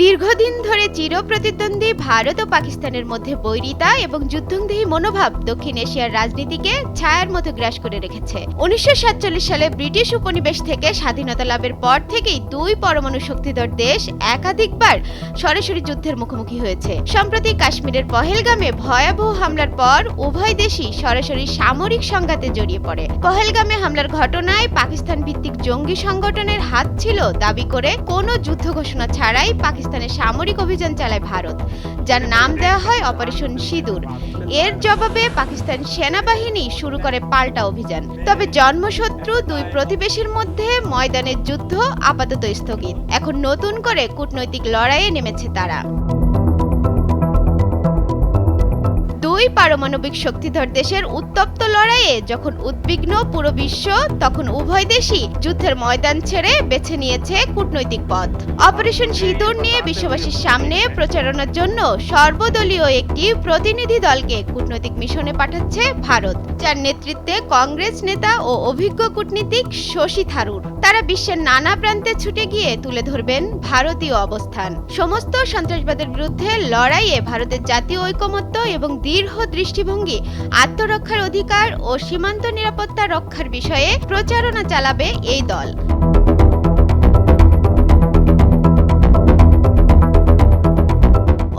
দীর্ঘদিন ধরে চিরপ্রতিদ্বন্দ্বী ভারত ও পাকিস্তানের মধ্যে বৈরিতা এবং যুদ্ধংদেহী মনোভাব দক্ষিণ এশিয়ার রাজনীতিকে ছায়ার মতো গ্রাস করে রেখেছে। 1947 সালে ব্রিটিশ উপনিবেশ থেকে স্বাধীনতা লাভের পর থেকেই দুই পরমাণু শক্তিধর দেশ একাধিকবার সরাসরি যুদ্ধের মুখোমুখি হয়েছে। সম্প্রতি কাশ্মীরের পহেলগামে ভয়াবহ হামলার পর উভয় দেশই সরাসরি সামরিক সংঘাতে জড়িয়ে পড়ে। পহেলগামে হামলার ঘটনায় পাকিস্তান ভিত্তিক জঙ্গি সংগঠনের হাত ছিল দাবি করে কোনো যুদ্ধ ঘোষণা ছাড়াই পাকিস্তানের সামরিক অভিযান চালায় ভারত, যার নাম দেওয়া হয় অপারেশন সিঁদুর। এর জবাবে পাকিস্তান সেনাবাহিনী শুরু করে পাল্টা অভিযান। তবে জন্মশত্রু দুই প্রতিবেশীর মধ্যে ময়দানের যুদ্ধ আপাতত স্থগিত। এখন নতুন করে কূটনৈতিক লড়াইয়ে নেমেছে তারা। দুই পারমাণবিক শক্তিধর দেশের উত্তপ্ত লড়াইয়ে যখন উদ্বিগ্ন পুরো বিশ্ব, তখন উভয় দেশই যুদ্ধের ময়দান ছেড়ে বেছে নিয়েছে কূটনৈতিক পথ। অপারেশন সিঁদুর নিয়ে বিশ্ববাসীর সামনে প্রচারণার জন্য সর্বদলীয় একটি প্রতিনিধি দলকে কূটনৈতিক মিশনে পাঠাচ্ছে ভারত, যার নেতৃত্বে কংগ্রেস নেতা ও অভিজ্ঞ কূটনীতিক শশী থারুর। তারা বিশ্বের নানা প্রান্তে ছুটে গিয়ে তুলে ধরবেন ভারতীয় অবস্থান, সমস্ত সন্ত্রাসবাদের বিরুদ্ধে লড়াইয়ে ভারতের জাতীয় ঐকমত্য এবং দৃঢ় দৃষ্টিভঙ্গি, আত্মরক্ষার অধিকার ও সীমান্ত নিরাপত্তা রক্ষার বিষয়ে প্রচারণা চালাবে এই দল।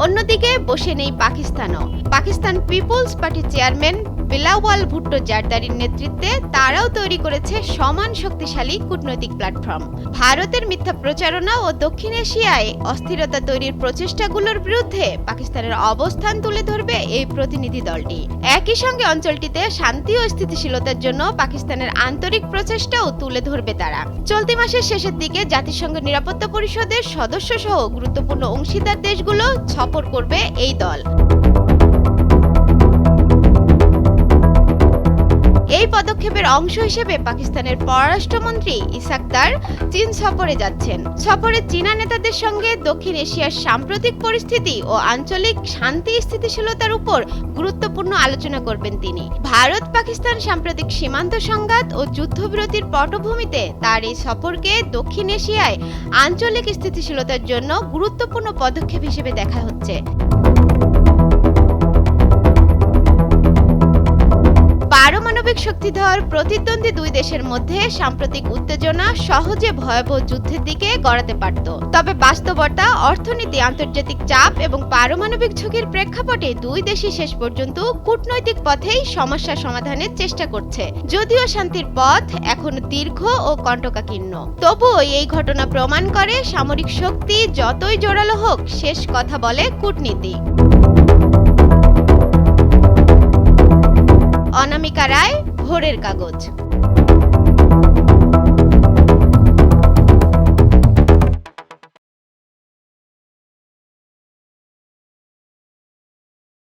অন্যদিকে বসে নেই পাকিস্তানও। পাকিস্তান পিপলস পার্টির চেয়ারম্যান বিলাওয়াল ভুট্টো জারদারির নেতৃত্বে তারাও তৈরি করেছে সমান শক্তিশালী কূটনৈতিক প্ল্যাটফর্ম। ভারতের মিথ্যা প্রচারণা ও দক্ষিণ এশিয়ায় অস্থিরতা তৈরির প্রচেষ্টাগুলোর বিরুদ্ধে পাকিস্তানের অবস্থান তুলে ধরবে এই প্রতিনিধি দলটি। একই সঙ্গে অঞ্চলটিতে শান্তি ও স্থিতিশীলতার জন্য পাকিস্তানের আন্তরিক প্রচেষ্টাও তুলে ধরবে তারা। চলতি মাসের শেষের দিকে জাতিসংঘ নিরাপত্তা পরিষদের সদস্য সহ গুরুত্বপূর্ণ অংশীদার দেশগুলো সফর করবে এই দল। এই পদক্ষেপের অংশ হিসেবে পাকিস্তানের পররাষ্ট্রমন্ত্রী ইসাক দার চীন সফরে যাচ্ছেন। সফরে চীনা নেতাদের সঙ্গে দক্ষিণ এশিয়ার সাম্প্রতিক পরিস্থিতি ও আঞ্চলিক শান্তি স্থিতিশীলতার উপর গুরুত্বপূর্ণ আলোচনা করবেন তিনি। ভারত পাকিস্তান সাম্প্রতিক সীমান্ত সংঘাত ও যুদ্ধবিরতির পটভূমিতে তার এই সফরকে দক্ষিণ এশিয়ায় আঞ্চলিক স্থিতিশীলতার জন্য গুরুত্বপূর্ণ পদক্ষেপ হিসেবে দেখা হচ্ছে। পারমাণবিক শক্তিধর প্রতিদ্বন্দ্বী দুই দেশের মধ্যে সাম্প্রতিক উত্তেজনা সহজে ভয়াবহ যুদ্ধের দিকে গড়াতে পারত। তবে বাস্তবতা, অর্থনীতি, আন্তর্জাতিক চাপ এবং পারমাণবিক ঝুঁকির প্রেক্ষাপটে দুই দেশই শেষ পর্যন্ত কূটনৈতিক পথেই সমস্যা সমাধানের চেষ্টা করছে। যদিও শান্তির পথ এখনো দীর্ঘ ও কণ্টকাকীর্ণ, তবুও এই ঘটনা প্রমাণ করে সামরিক শক্তি যতই জোরালো হোক, শেষ কথা বলে কূটনীতি। অনামিকা রায়, ভোরের কাগজ।